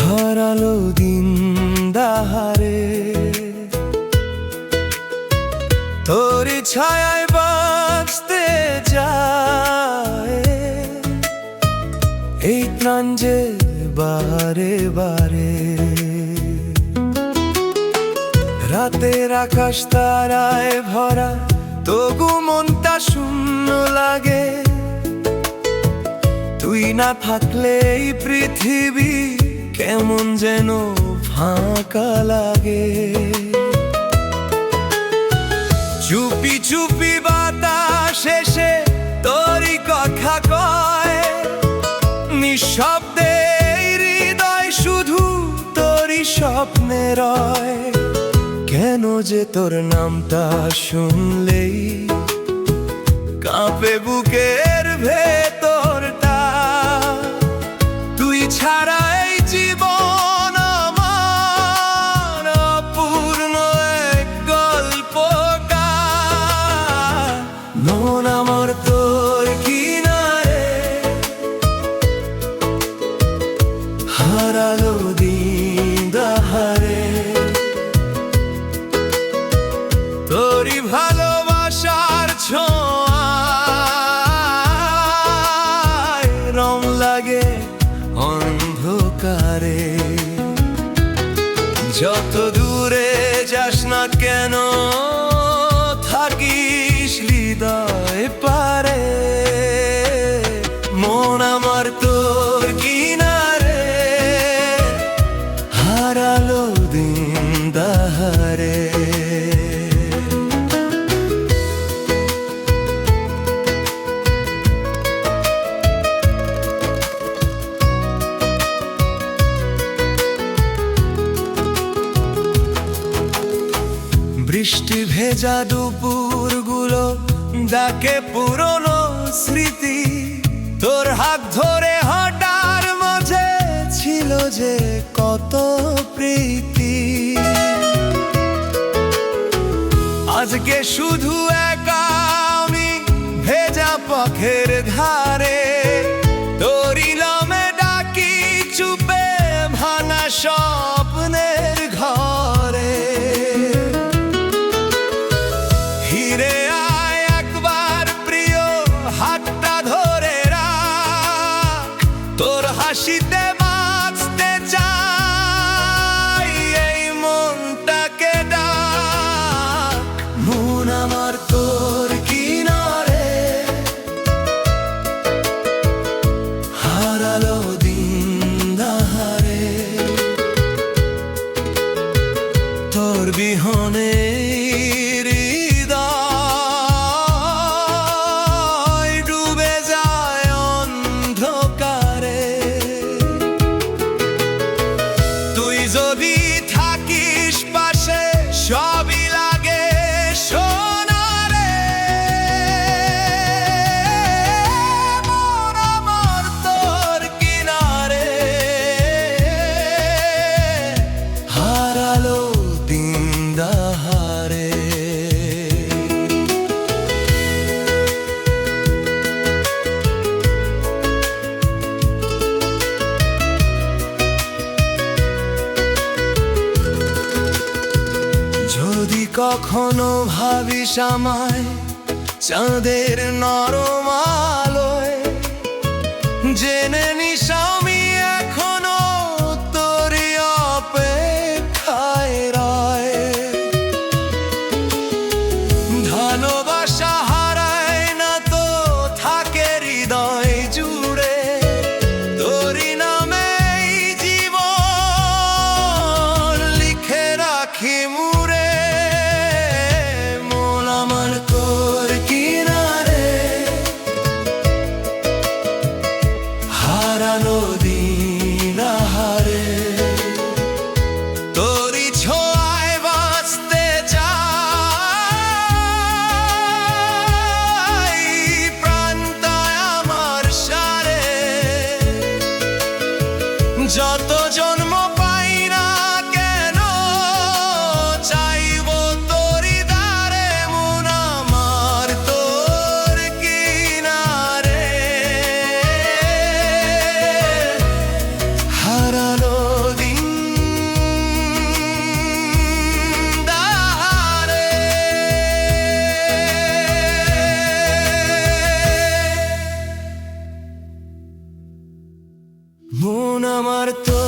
হারালো দিন দাহারে, তোরি ছায়ায় বাঁচতে যায় এই প্রাণ যে বারে বারে। রাতের আকাশ তারায় ভরা, তবু মনটা শূন্য লাগে। তুই না থাকলে এই পৃথিবী কেমন যেন ফাঁকা লাগে। চুপি চুপি বাতাস এসে তোরই কথা কয়, নিঃশব্দে হৃদয় শুধু তোরই স্বপ্নে রয়। কেন যে তোর নামটা শুনলেই কাঁপে বুকের ভেতরটা। তুই ছাড়া এই জীবন আমার অপূর্ণ এক গল্পকার। মন আমার তোর কিনারে, হারালো দিন দাহারে। তোরই ভালোবাসার ছোঁয়ায় রং লাগে অন্ধকারে। যত দূরে যাস না কেন থাকিস হৃদয় পারে। মন আমার তোর কিনারে, হারালো দিন দাহারে। বৃষ্টি ভেজা দুপুরগুলো ডাকে পুরনো স্মৃতি। তোর হাত ধরে হাঁটার মাঝে ছিল যে কত প্রীতি। আজকে শুধু একা আমি ভেজা পথের ধারে। তোরই নামে ডাকি চুপে ভাঙা স্বপ্নের ঘরে। ফিরে আয় একবার প্রিয়, হাতটা ধরে রাখ। তোর হাসিতে বাঁচতে চাই এই মনটাকে ডাক। মন আমার তোর কিনারে, হারালো দিন দাহারে। তোর বিহনে যদি থাকিস পাশে সবই লাগে সোনারে। মন আমার তোর কিনারে, হারালো দিন দাহারে। যদি কখনো ভাবিস আমায় চাঁদের নরম আলোয়, জেনে নিস আমি এখনো তোরই অপেক্ষায় রয়। ভালোবাসা হারায় না তো থাকে হৃদয় জুড়ে। তোরই নামে জীবন লিখে রাখি মুড়ে। তোর কিনারে, হারালো দিন দাহারে। তোরই ছোঁয়ায় বাঁচতে চাই প্রাণটায় আমার সারে। যত জন্ম পাই না কেন চাইব তোরই দ্বারে। মন আমার তোর কিনারে, হারালো মন আমার তো